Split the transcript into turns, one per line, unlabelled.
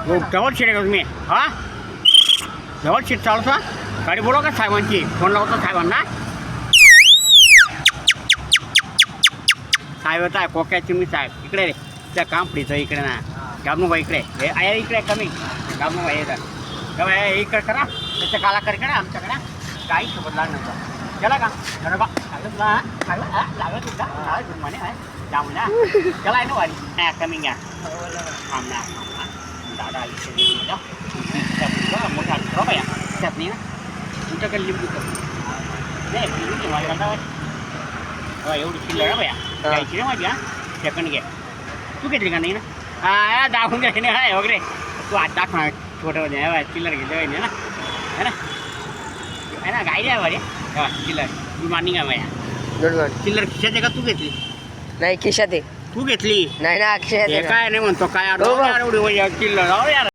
जवळ सीट आहे का तुम्ही हा जवळ सीट चालवता गाडी बोलवा का साहेबांची फोन लावतो साहेबांना साहेब होता कोक्याची मी साहेब इकडे रे त्या कांपडीचं इकडे ना गामनूबा इकडे हे आहे इकडे कमी गामनूबा येतात तेव्हा हे इकडे करा त्याच्या कालाकार इकडे आमच्याकडे काही सोबत लागणार चला का बरं बा लागत तुझा म्हणे जाऊ ना चला आहे ना वारी हा कमी घ्या थांब ना दादा मोठा बघा या त्यात नाही ना तुमच्याकडे लिंबू नाही मला हो एवढी चिल्लर बया घ्यायची ना माझी हा सेकंड घे तू घेतली का नाही ना हा दाखवून घ्यायची नाही हा वगैरे तू आज दाखवणार छोटं चिल्लर घेतलं ना है ना आहे ना गाडी आहे बरे चिल्लर मी मानिंग आहे माझ्या चिल्लर खिशात आहे का तू घेतली
नाही खिशात आहे
तू घेतली
नाही ना खिशात
काय नाही म्हणतो काय चिल्लर यार